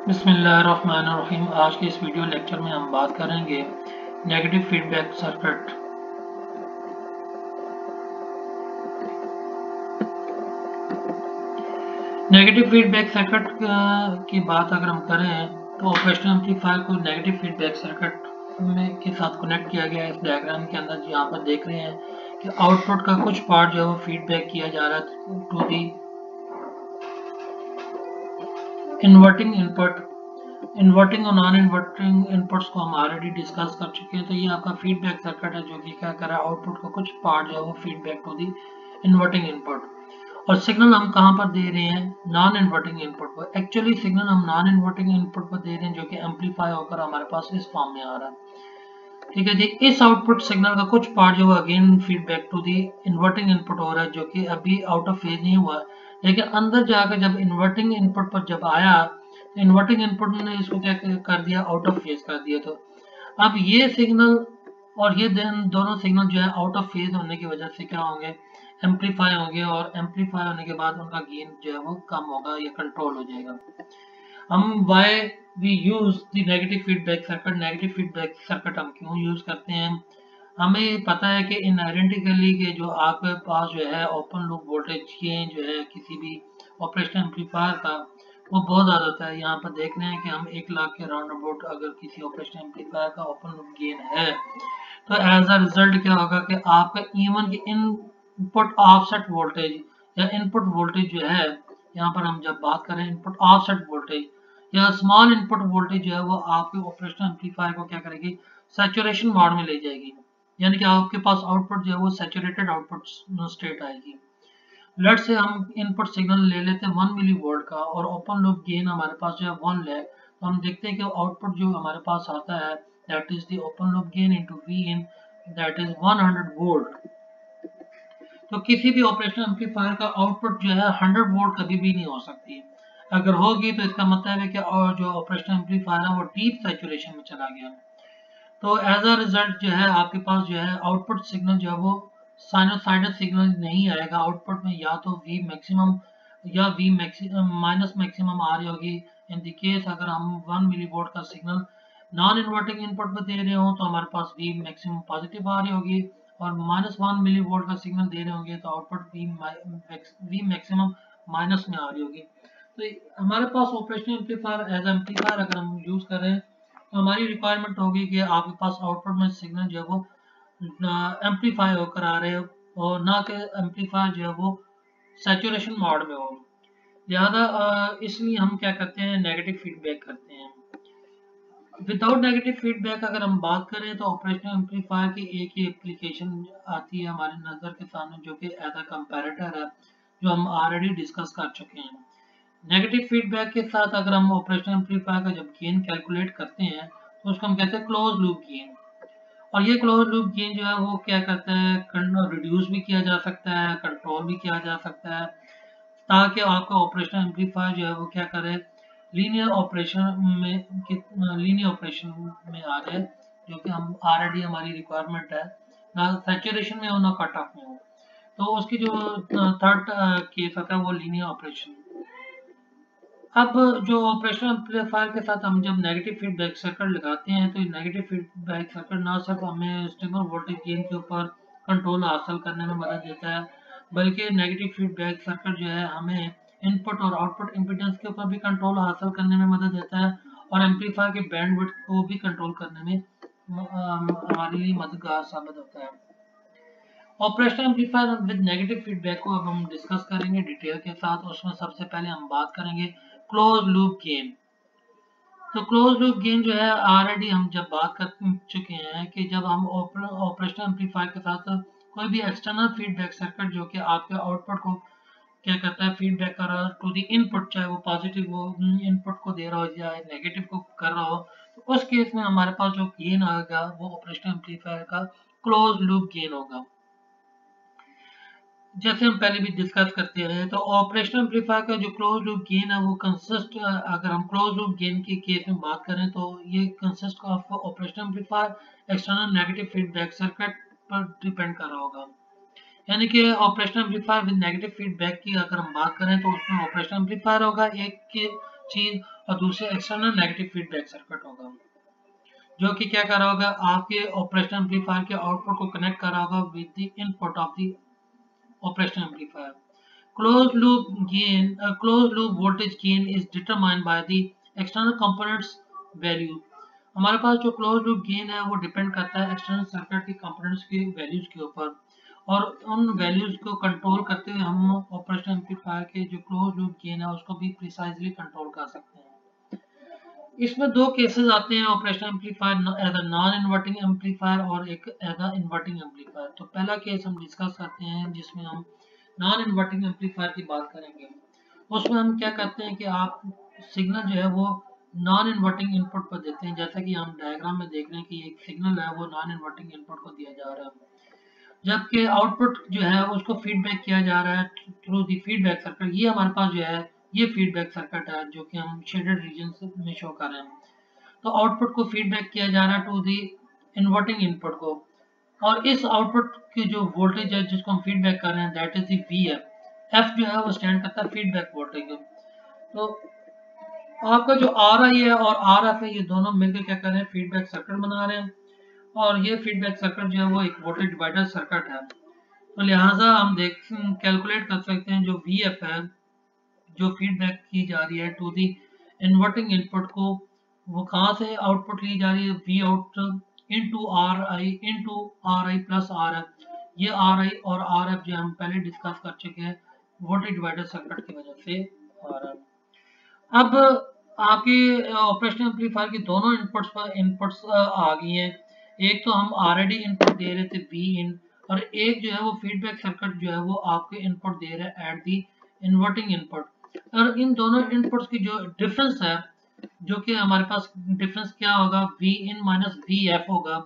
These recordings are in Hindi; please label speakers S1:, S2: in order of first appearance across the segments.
S1: बिस्मिल्लाहिर्रहमानिर्रहीम। आज के इस वीडियो लेक्चर में हम बात करेंगे negative feedback circuit. Negative feedback circuit की बात अगर हम करें तो ऑपरेशनल एम्पलीफायर को नेगेटिव फीडबैक सर्किट में के साथ कनेक्ट किया गया है। इस डायग्राम के अंदर यहाँ पर देख रहे हैं कि आउटपुट का कुछ पार्ट जो है वो फीडबैक किया जा रहा है to the inverting input. Inverting और नॉन इन्वर्टिंग इनपुट्स को हम ऑलरेडी डिस्कस कर चुके हैं। तो ये आपका फीडबैक सर्किट है जो कि क्या कर रहा है, आउटपुट का कुछ पार्ट जो है वो feedback to the inverting input. और सिग्नल हम कहाँ पर दे रहे हैं, नॉन इन्वर्टिंग इनपुट पर। एक्चुअली सिग्नल हम नॉन इन्वर्टिंग इनपुट पर दे रहे हैं जो कि एम्पलीफाई होकर हमारे पास इस फॉर्म में आ रहा है। ठीक है जी। इस आउटपुट सिग्नल का कुछ पार्ट जो है again feedback to the inverting input हो रहा है, जो कि अभी आउट ऑफ फेज नहीं हुआ, लेकिन अंदर जाकर जब इन्वर्टिंग इनपुट पर जब आया तो इन्वर्टिंग इनपुट ने इसको क्या कर दिया, आउट ऑफ फेज कर दिया। तो अब ये सिग्नल और ये दोनों सिग्नल जो है आउट ऑफ फेज होने की वजह से क्या होंगे, एम्पलीफाई होंगे, और एम्पलीफाई होने के बाद उनका गेन जो है वो कम होगा या कंट्रोल हो जाएगा। हम why we use the negative feedback circuit. Negative feedback circuit हम क्यों यूज करते हैं, हमें पता है कि इनहेरेंटिकली के जो आपके पास जो है ओपन लूप वोल्टेज गेन जो है किसी भी ऑपरेशनल एम्पलीफायर का वो बहुत ज़्यादा होता है। यहाँ पर देख रहे हैं कि हम 1 लाख के राउंड अबाउट अगर किसी ऑपरेशनल एम्पलीफायर का ओपन लूप गेन है तो एज अ रिजल्ट क्या होगा कि आपका इवन की इनपुट ऑफसेट वोल्टेज या इनपुट वोल्टेज जो है, यहाँ पर हम जब बात करें इनपुट ऑफसेट वोल्टेज या स्मॉल इनपुट वोल्टेज जो है वो आपके ऑपरेशनल एम्पलीफायर को क्या करेगी, सैचुरेशन मोड में ले जाएगी। यानी कि आपके पास आउटपुट जो है वो सैचुरेटेड आउटपुट स्टेट आएगी। लेट से हम इनपुट सिग्नल ले लेते हैं 1 मिली वोल्ट का और ओपन लूप गेन हमारे पास जो है 1 है, तो हम देखते हैं कि आउटपुट जो हमारे पास आता है that is the open loop gain into V in, that is 100 volt. तो किसी भी ऑपरेशनल एम्पलीफायर का आउटपुट जो है 100 वोल्ट कभी भी नहीं हो सकती। अगर होगी तो इसका मतलब है कि और जो ऑपरेशनल एम्पलीफायर है वो डीप सैचुरेशन में चला गया। तो एज अ रिजल्ट जो है आपके पास जो है आउटपुट सिग्नल जो है वो साइनोसाइडल सिग्नल नहीं आएगा। आउटपुट में या तो वी मैक्सिमम या वी माइनस मैक्सिमम आ रही होगी। इन द केस अगर हम 1 मिली वोल्ट का सिग्नल नॉन इन्वर्टिंग इनपुट पर दे रहे हो तो हमारे पास वी मैक्सिमम पॉजिटिव आ रही होगी, और -1 मिली वोल्ट का सिग्नल दे रहे होंगे तो आउटपुट वी मैक्सिमम माइनस में आ रही होगी। तो हमारे पास ऑपरेशनल एम्पलीफायर एज एम्पलीफायर अगर हम यूज करें तो हमारी रिक्वायरमेंट होगी कि आपके पास आउटपुट में सिग्नल जो है वो एम्पलीफाई होकर आ रहे हो और ना कि एम्पलीफायर जो है वो सैचुरेशन मोड में हो। लिहाजा इसलिए हम क्या करते हैं, नेगेटिव फीडबैक करते हैं। विदाउट नेगेटिव फीडबैक अगर हम बात करें तो ऑपरेशनल एम्पलीफायर की एक ही एप्लीकेशन आती है हमारे नज़र के सामने, जो कि एज अ कंपैरेटर है, जो हम ऑलरेडी डिस्कस कर चुके हैं। नेगेटिव फीडबैक के साथ अगर हम ऑपरेशनल एम्पलीफायर का जब गेन कैलकुलेट करते हैं तो उसको हम कहते हैं क्लोज लूप गेन। और ये क्लोज लूप गेन जो है वो क्या करता है, रिड्यूस भी किया जा सकता है, कंट्रोल भी किया जा सकता है, ताकि आपका ऑपरेशनल एम्पलीफायर जो है वो क्या करे, लीनियर ऑपरेशन में आ जाए, जो कि हम ऑलरेडी हमारी रिक्वायरमेंट है, ना सैचुरेशन में हो ना कट ऑफ में हो। तो उसकी जो थर्ड केस आता है वो लीनियर ऑपरेशन। अब जो ऑपरेशनल एम्पलीफायर के साथ हम जब नेगेटिव फीडबैक सर्किट लगाते हैं तो नेगेटिव फीडबैक सर्किट ना सिर्फ हमें स्टेबल वोल्टेज गेन के ऊपर कंट्रोल हासिल करने में मदद देता है, बल्कि नेगेटिव फीडबैक सर्किट जो है हमें इनपुट और आउटपुट इम्पीडेंस के ऊपर भी कंट्रोल हासिल करने में मदद देता है, और एम्पलीफायर के बैंडविड्थ को भी कंट्रोल करने में हमारे लिए मददगार साबित होता है। Operational amplifier with negative feedback को अब हम डिस्कस करेंगे डिटेल के साथ। उसमें सबसे पहले हम बात करेंगे क्लोज लूप गेन। तो क्लोज लूप गेन जो है ऑलरेडी हम जब बात कर चुके हैं कि जब हम ऑपरेशनल एम्पलीफायर के साथ कोई भी एक्सटर्नल फीडबैक सर्किट जो कि आपके आउटपुट को क्या करता है, फीडबैक कर रहा है टू द इनपुट, चाहे वो पॉजिटिव हो इनपुट को दे रहा हो या नेगेटिव को कर रहा हो, तो उस केस में हमारे पास जो गेन आएगा वो ऑपरेशनल एम्पलीफायर का क्लोज लूप गेन होगा। जैसे हम पहले भी डिस्कस करते रहे तो ऑपरेशनल एम्पलीफायर का जो क्लोज लूप गेन है वो कंसिस्ट, अगर हम क्लोज लूप गेन के केस में बात करें तो ये consist of operational amplifier external negative feedback circuit पर डिपेंड कर रहा होगा। यानी कि operational amplifier with negative feedback की अगर हम बात करें तो उसमें ऑपरेशनल एम्पलीफायर होगा एक के चीज, और दूसरे एक्सटर्नल नेगेटिव फीडबैक सर्किट होगा जो कि क्या कर रहा होगा, आपके ऑपरेशनल एम्पलीफायर के आउटपुट को कनेक्ट कर रहा होगा with the input of the operational amplifier. Closed loop voltage gain is determined by the external components value। हमारे पास जो क्लोज लूप गेन है वो डिपेंड करता है एक्सटर्नल सर्किट के कंपोनेंट्स की वैल्यूज के ऊपर, और उन वैल्यूज को कंट्रोल करते हुए हम ऑपरेशनल एम्पलीफायर के जो क्लोज लूप गेन है उसको भी प्रिसाइजली कंट्रोल कर सकते हैं। इसमें दो केसेस आते हैं operational amplifier as a non inverting amplifier और एक एज अ इन्वर्टिंग एम्पलीफायर। तो पहला केस हम डिस्कस करते हैं जिसमें हम नॉन इन्वर्टिंग एम्पलीफायर की बात करेंगे। उसमें हम क्या करते हैं कि आप सिग्नल जो है वो नॉन इन्वर्टिंग इनपुट पर देते हैं, जैसा कि हम डायग्राम में देख रहे हैं कि एक सिग्नल है वो नॉन इन्वर्टिंग इनपुट को दिया जा रहा है, जबकि आउटपुट जो है उसको फीडबैक किया जा रहा है थ्रू द फीडबैक सर्किट। ये हमारे पास जो है ये फीडबैक सर्किट है जो कि हम शेडेड रीजन में शो कर रहे हैं। तो आउटपुट को फीडबैक किया जा रहा है टू द इन्वर्टिंग इनपुट को, और इस आउटपुट की जो वोल्टेज है जिसको हम फीडबैक कर रहे हैं that is the VF। F जो है वो स्टैंड करता है फीडबैक वोल्टेज। तो आपका जो RI है और RF है ये दोनों मिलकर क्या कर रहे हैं, फीडबैक सर्किट बना रहे हैं, और ये फीडबैक सर्किट जो है वो एक वोल्टेज डिवाइडर सर्किट है। तो लिहाजा हम कैलकुलेट कर सकते हैं जो VF है जो फीडबैक की जा रही है टू दी इन्वर्टिंग इनपुट को, वो कहाँ से आउटपुट ली जा रही है, V out into are I plus RF। ये RI और RF जो हम पहले डिस्कस कर चुके हैं वोल्टेज डिवाइडर सर्किट की वजह से आ रहा है। अब आपके ऑपरेशनल एम्पलीफायर की दोनों इनपुट्स आ गई हैं। एक तो हम ऑलरेडी इनपुट दे रहे थे V इन, और एक जो है वो फीडबैक सर्किट जो है वो आपके इनपुट दे रहे हैं एट दी इन्वर्टिंग इनपुट। और इन दोनों इनपुट्स की जो डिफरेंस है, जो कि हमारे पास डिफरेंस क्या होगा, V इन माइनस VF होगा।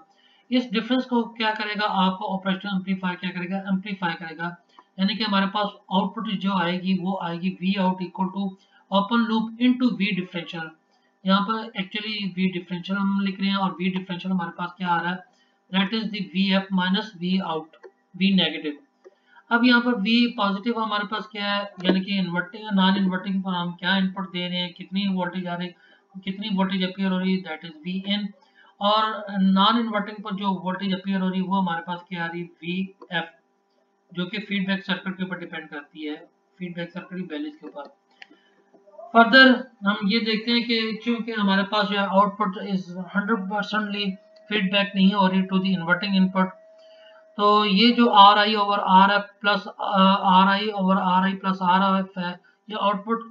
S1: इस डिफरेंस को क्या करेगा आपको ऑपरेशनल एम्पलीफायर क्या करेगा, एम्पलीफाई करेगा, यानी कि हमारे पास आउटपुट जो आएगी वो आएगी V out equal to open loop into V differential. यहाँ पर एक्चुअली V डिफरेंशियल हम लिख रहे हैं और V डिफरेंशियल हमारे पास क्या आ रहा है, that is the VF minus V out, V negative. अब यहाँ पर V पॉजिटिव हमारे पास क्या है, यानी कि इन्वर्टिंग नॉन इन्वर्टिंग पर हम क्या इनपुट दे रहे हैं, कितनी वोल्टेज आ रही है, कितनी वोल्टेज अपीयर हो रही है, दैट इज V इन। और नॉन इन्वर्टिंग पर जो वोल्टेज अपीयर हो रही है वो हमारे पास क्या आ रही है, VF, जो कि फीडबैक सर्किट के ऊपर डिपेंड करती है, फीडबैक सर्किट की वैल्यूज के ऊपर। फर्दर हम ये देखते हैं कि चूंकि हमारे पास जो है आउटपुट इज 100% फीडबैक नहीं हो रही टू द इन्वर्टिंग इनपुट, तो ये जो RI over RF plus RI plus RF है, ये आउटपुट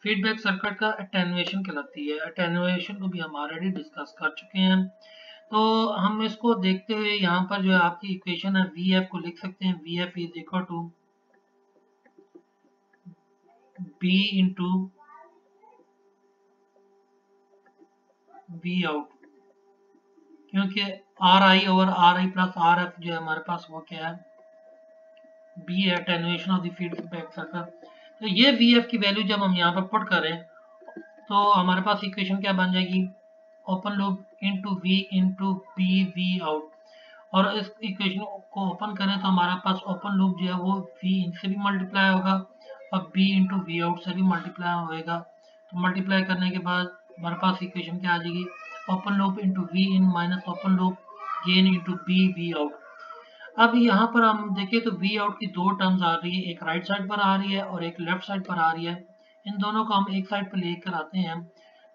S1: फीडबैक सर्किट का अटेन्युएशन कहलाती है। अटेन्युएशन को भी हम ऑलरेडी डिस्कस कर चुके हैं। तो हम इसको देखते हुए यहाँ पर जो है आपकी इक्वेशन है VF को लिख सकते हैं, VF is equal to B into V out, क्योंकि RI over RI plus RF जो है हमारे पास वो क्या है, B है, attenuation of the feedback circuit. तो ये VF की वैल्यू जब हम यहाँ पर पुट करें तो हमारे पास इक्वेशन क्या बन जाएगी, open loop into V into B V out. और इस इक्वेशन को ओपन करें तो हमारे पास ओपन लूप जो है वो V इन से भी मल्टीप्लाई होगा और B इंटू V आउट से भी मल्टीप्लाई होएगा। तो मल्टीप्लाई करने के बाद हमारे पास इक्वेशन क्या आ जाएगी, open loop into V in minus open loop gain into B V out. अब यहाँ पर हम देखें तो V आउट की दो टर्म्स आ रही है, एक राइट साइड पर आ रही है और एक लेफ्ट साइड पर आ रही है। इन दोनों को हम एक साइड पर लेकर आते हैं,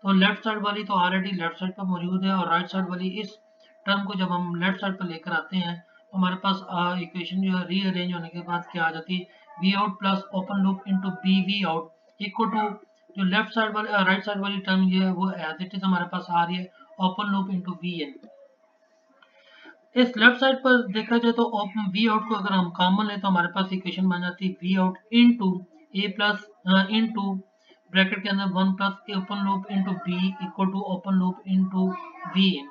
S1: तो लेफ्ट साइड वाली तो ऑलरेडी लेफ्ट साइड पर मौजूद है, और राइट साइड वाली इस टर्म को जब हम लेफ्ट साइड पर लेकर आते हैं तो हमारे पास इक्वेशन जो है रीअरेंज होने के बाद क्या आ जाती है, V out plus open loop into B V out equal to जो लेफ्ट साइड वाली राइट साइड वाली टर्म जो है वो एज इट इज हमारे पास आ रही है, ओपन लूप इंटू V इन। इस लेफ्ट साइड पर देखा जाए तो V आउट को अगर हम कॉमन ले तो हमारे पास इक्वेशन बन जाती है V out into A plus into bracket के अंदर 1 plus open loop into B equal to open loop into V in.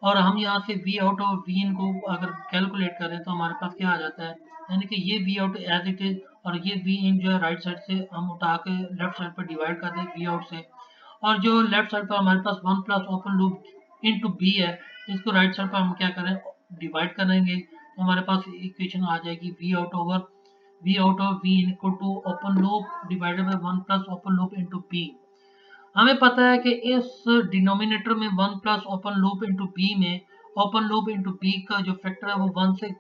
S1: और हम यहाँ से V आउट और V इन को अगर कैलकुलेट करें तो हमारे पास क्या आ जाता है, यानी कि ये V out as it is और ये V इन जो है राइट साइड से हम उठा के लेफ्ट साइड पर डिवाइड कर दें V आउट से, और जो लेफ्ट साइड पर हमारे पास 1 plus open loop into B है इसको राइट साइड पर हम क्या करें डिवाइड करेंगे, तो हमारे पास इक्वेशन आ जाएगी V out over V out of V equal to open loop divided by 1 plus open loop into B। हमें पता है कि इस डिनोमिनेटर में 1 plus open loop into B में ओपन लूप इनटू B का जो फैक्टर है वो 1 से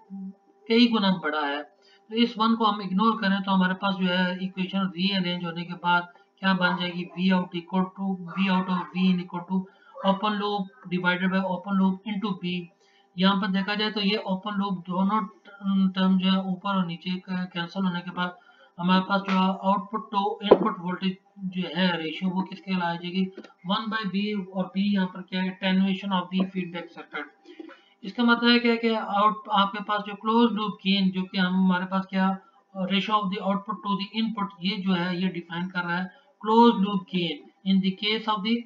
S1: कई गुना बड़ा है। तो इस 1 को हम इग्नोर करें तो हमारे पास जो है इक्वेशन रीअरेंज होने के बाद क्या बन जाएगी, V out equal to V out of V in equal to open loop divided by open loop into B। यहाँ पर देखा जाए तो ये ओपन लूप दोनों टर्म जो है ऊपर और नीचे कैंसिल होने के बाद हमारे पास जो आउटपुट टू इनपुट वोल्टेज जो है रेशियो वो किसके लिए आ जाएगी, 1 बाई बी। और बी यहाँ पर क्या है, attenuation of the feedback circuit. इसका मतलब है क्या कि आउट आपके पास जो क्लोज लूप गेन जो कि हमारे पास क्या ratio of the output to the input, ये जो है ये डिफाइन कर रहा है close loop gain in the case of the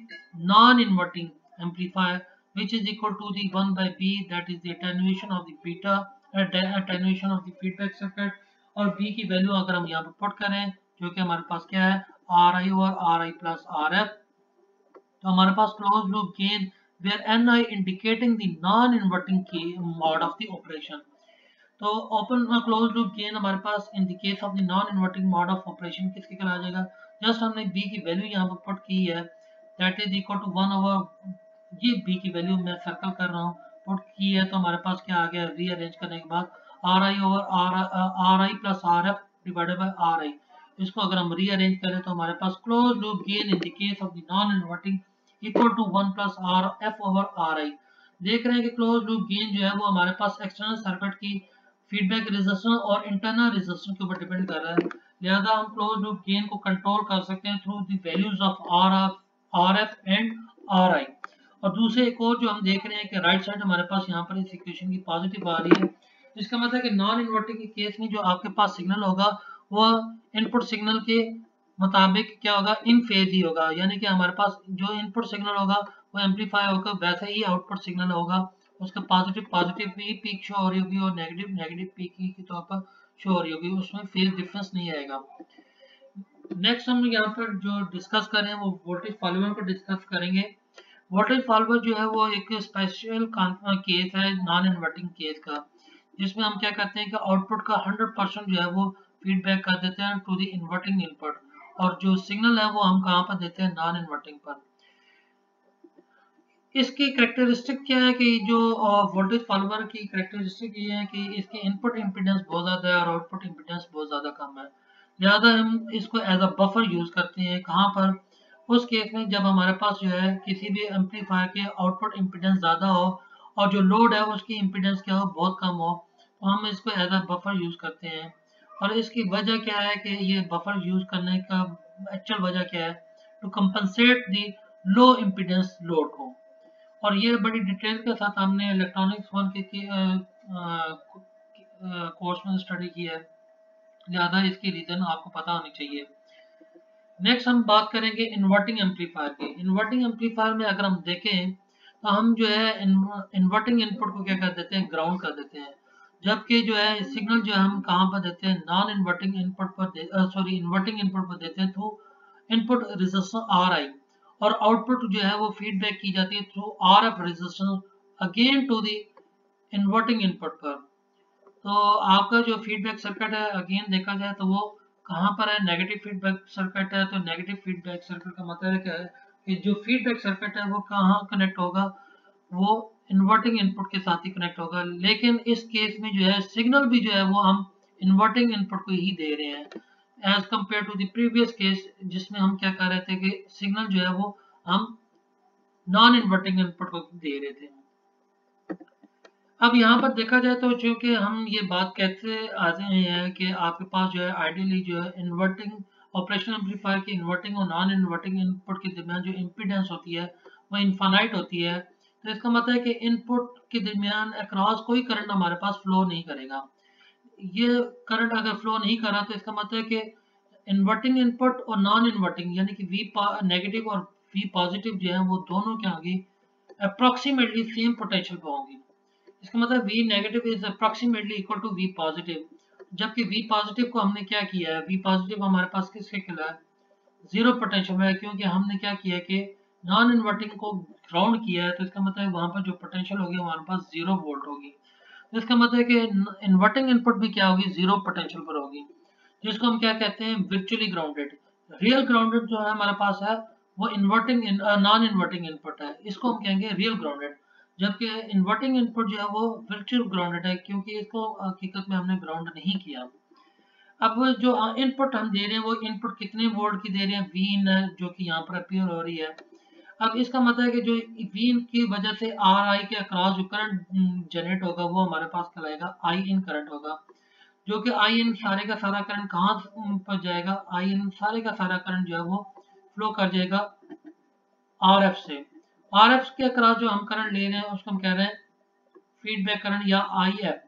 S1: non inverting amplifier which is equal to the 1 by b, that is the attenuation of the beta, attenuation of the feedback circuit। और b की वैल्यू अगर हम यहाँ पर पुट करें जो कि हमारे पास क्या है आर आई और R I plus R F, तो हमारे पास close loop gain where N I indicating the non inverting mode of the operation. तो ओपन क्लोज लूप गेन हमारे पास in the case of the non inverting mode of operation किसके आ जाएगा, जस्ट हमने b की वैल्यू यहाँ पर पुट की है, that is equal to 1 over, ये b की वैल्यू मैं सर्कल कर रहा हूँ, पुट की है तो हमारे पास क्या आ गया, रीअरेंज करने के बाद R I over R I plus R F divided by R I. इसको अगर हम रीअरेंज करें तो हमारे पास close loop gain in the case of the non inverting equal to 1 plus R F over R I. देख रहे हैं कि क्लोज लूप गेन जो है वो हमारे पास एक्सटर्नल सर्किट की फीडबैक रेजिस्टेंस और इंटरनल रेजिस्टेंस के ऊपर डिपेंड कर रहा है, लिहाजा हम क्लोज लूप गेन को कंट्रोल कर सकते हैं through the values of R F and are I. और दूसरे एक और जो हम देख रहे हैं कि राइट साइड हमारे पास यहाँ पर इस इक्वेशन की पॉजिटिव आ रही है, इसका मतलब है कि नॉन इन्वर्टिंग के केस में जो आपके पास सिग्नल होगा वह इनपुट सिग्नल के मुताबिक क्या होगा, इन फेज ही होगा, यानी कि हमारे पास जो इनपुट सिग्नल होगा वो एम्पलीफाई होकर वैसे ही आउटपुट सिग्नल होगा, उसका पॉजिटिव पॉजिटिव भी पीक शो हो रही होगी और नेगेटिव नेगेटिव पीक के तौर पर शो हो रही होगी, उसमें फेज डिफरेंस नहीं आएगा। नेक्स्ट हम यहाँ पर जो डिस्कस करें वो वोल्टेज फॉलोअर को डिस्कस करेंगे। वोल्टेज फॉलोअर जो है वो एक स्पेशल केस है नॉन इन्वर्टिंग केस का, जिसमें हम क्या करते हैं कि आउटपुट का 100% जो है वो फीडबैक कर देते हैं टू द इन्वर्टिंग इनपुट, और जो सिग्नल है वो हम कहाँ पर देते हैं, नॉन इन्वर्टिंग पर। इसकी करेक्टरिस्टिक क्या है कि जो वोल्टेज फॉलोअर की करेक्टरिस्टिक ये है कि इसकी इनपुट इम्पीडेंस बहुत ज़्यादा है और आउटपुट इम्पीडेंस बहुत ज़्यादा कम है, लिहाजा हम इसको एज अ बफर यूज़ करते हैं। कहाँ पर, उस केस में जब हमारे पास जो है किसी भी एम्पलीफायर के आउटपुट इम्पीडेंस ज़्यादा हो और जो लोड है उसकी इम्पीडेंस क्या हो, बहुत कम हो, तो हम इसको एज अ बफर यूज़ करते हैं। और इसकी वजह क्या है कि ये बफर यूज़ करने का एक्चुअल वजह क्या है, to compensate the low impedance load को। और ये बड़ी डिटेल के साथ हमने इलेक्ट्रॉनिक्स वन के कोर्स में स्टडी की है, लिहाजा इसकी रीज़न आपको पता होनी चाहिए। नेक्स्ट हम बात करेंगे इन्वर्टिंग एम्पलीफायर की। इन्वर्टिंग एम्पलीफायर में अगर हम देखें तो हम जो है इन्वर्टिंग इनपुट को क्या कर देते हैं, ग्राउंड कर देते हैं, जबकि जो है सिग्नल जो है हम कहाँ पर देते हैं, नॉन इन्वर्टिंग इनपुट पर सॉरी इन्वर्टिंग इनपुट पर देते हैं through input resistance R I, और आउटपुट जो है वो फीडबैक की जाती है through R F resistance again to the inverting input पर। तो आपका जो फीडबैक सर्किट है अगेन देखा जाए तो वो कहाँ पर है, नेगेटिव फीडबैक सर्किट है। तो नेगेटिव फीडबैक सर्किट का मतलब क्या है कि जो फीडबैक सर्किट है वो कहाँ कनेक्ट होगा, वो इन्वर्टिंग इनपुट के साथ ही कनेक्ट होगा। लेकिन इस केस में जो है सिग्नल भी जो है वो हम इन्वर्टिंग इनपुट को ही दे रहे हैं as compare to the previous case, जिसमें हम क्या कर रहे थे कि सिग्नल जो है वो हम नॉन इन्वर्टिंग इनपुट को दे रहे थे। अब यहाँ पर देखा जाए तो चूंकि हम ये बात कहते आते हैं कि आपके पास जो है आइडियली जो है इन्वर्टिंग ऑपरेशनल एम्पलीफायर की इन्वर्टिंग और नॉन इन्वर्टिंग इनपुट के दरमियान जो इम्पीडेंस होती है वो इनफाइनाइट होती है, तो इसका मतलब है कि इनपुट के दरमियान अक्रॉस कोई करंट हमारे पास फ्लो नहीं करेगा। ये करंट अगर फ्लो नहीं करा तो इसका मतलब है कि इन्वर्टिंग इनपुट और नॉन इन्वर्टिंग यानी कि वी नेगेटिव और वी पॉजिटिव जो है वो दोनों क्या होंगी, अप्रोक्सीमेटली सेम पोटेंशियल पे होंगी। इसका मतलब V negative is approximately equal to V positive, जबकि V पॉजिटिव को हमने क्या किया है, V पॉजिटिव हमारे पास किसके खिला है, जीरो पोटेंशियल में है, क्योंकि हमने क्या किया कि नॉन इन्वर्टिंग को ग्राउंड किया है, तो इसका मतलब वहां पर जो पोटेंशियल होगी हमारे पास 0 वोल्ट होगी। तो इसका मतलब है कि इन्वर्टिंग इनपुट भी क्या होगी, 0 पोटेंशियल पर होगी। जिसको हम क्या कहते हैं, वर्चुअली ग्राउंडेड। रियल ग्राउंडेड जो है हमारे पास है वो इन्वर्टिंग नॉन इन्वर्टिंग इनपुट है, इसको हम कहेंगे रियल ग्राउंडेड। जबकि इन्वर्टिंग इनपुट जो है वो वर्चुअल ग्राउंडेड है, क्योंकि इसको हकीकत में हमने ग्राउंड नहीं किया। अब जो इनपुट हम दे रहे हैं वो इनपुट कितने वोल्ट की दे रहे हैं, वी इन है, जो कि यहाँ पर अपीयर हो रही है। अब इसका मतलब है कि जो वी इन की वजह से आर आई के अक्रॉस जो करंट जनरेट होगा वो हमारे पास कहलाएगा आई इन करंट होगा, जो कि आई इन सारे का सारा करंट कहाँ पर जाएगा, आई इन सारे का सारा करंट जो है वो फ्लो कर जाएगा आर एफ से। आर एफ के अक्रॉस जो हम करंट ले रहे हैं उसको हम कह रहे हैं फीडबैक करंट या आई एफ,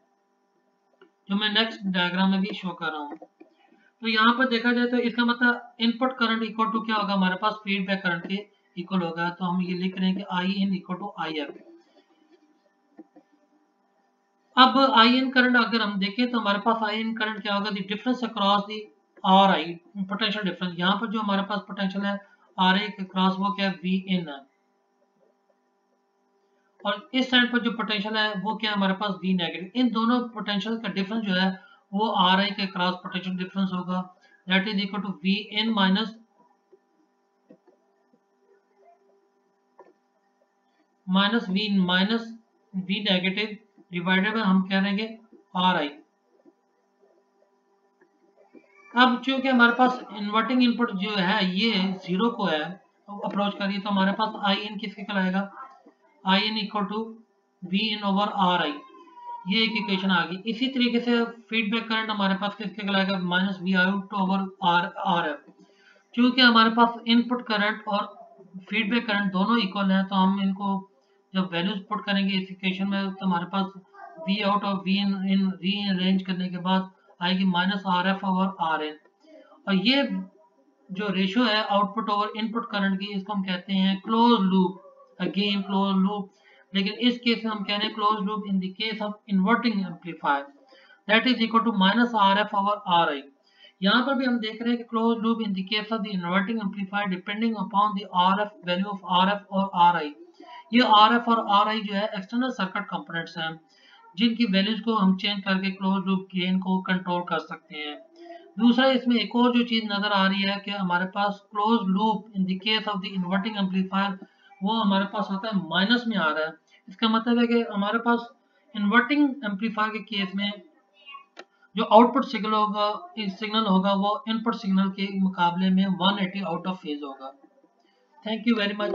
S1: जो मैं नेक्स्ट डायग्राम में भी शो कर रहा हूँ। तो यहाँ पर देखा जाए तो इसका मतलब इनपुट करंट इक्वल टू क्या होगा, हमारे पास फीडबैक करंट के इक्वल होगा। तो हम ये लिख रहे हैं कि I in equal to I F. अब आई इन करंट अगर हम देखें तो हमारे पास आई इन करंट क्या होगा, the difference across the are I, potential difference. यहाँ पर जो हमारे पास पोटेंशियल है आर आई के क्रॉस वो क्या है, वी इन है, और इस साइड पर जो पोटेंशियल है वो क्या है हमारे पास, वी नेगेटिव। इन दोनों पोटेंशियल का डिफरेंस जो है वो आर आई के क्रॉस पोटेंशियल डिफरेंस होगा, that is equal to V in minus V negative divided by हम कह रहे हैं आर आई। अब चूंकि हमारे पास इन्वर्टिंग इनपुट जो है ये जीरो को है अप्रोच करिए, तो हमारे पास आई इन किसके कहलाएगा, I in equal to V in over R I, ये एक इक्वेशन आ गई। इसी तरीके से फीडबैक करंट हमारे पास किसके कहलाएगा, minus V out over R R F. चूंकि हमारे पास इनपुट करंट और फीडबैक करंट दोनों इक्वल हैं, तो हम इनको जब वैल्यूज पुट करेंगे इस इक्वेशन में तो हमारे पास वी आउट और वी इन रीअरेंज करने के बाद आएगी minus R F over R N. और ये जो रेशियो है आउटपुट ओवर इनपुट करंट की, इसको हम कहते हैं close loop, again close loop. लेकिन इस केस में हम कह रहे हैं close loop in the case of inverting amplifier, that is equal to minus R F over R I. यहाँ पर भी हम देख रहे हैं कि close loop in the case of the inverting amplifier depending upon the R F value of R F और आर आई। ये आर एफ और आर आई जो है एक्सटर्नल सर्किट कंपोनेंट्स हैं, जिनकी वैल्यूज को हम चेंज करके क्लोज लूप गेन को कंट्रोल कर सकते हैं। दूसरा इसमें एक और जो चीज नजर आ रही है कि हमारे पास close loop in the case of the inverting amplifier वो हमारे पास आता है माइनस में आ रहा है। इसका मतलब है कि हमारे पास इन्वर्टिंग एम्पलीफायर के केस में जो आउटपुट सिग्नल होगा वो इनपुट सिग्नल के मुकाबले में 180 आउट ऑफ फेज होगा। Thank you very much.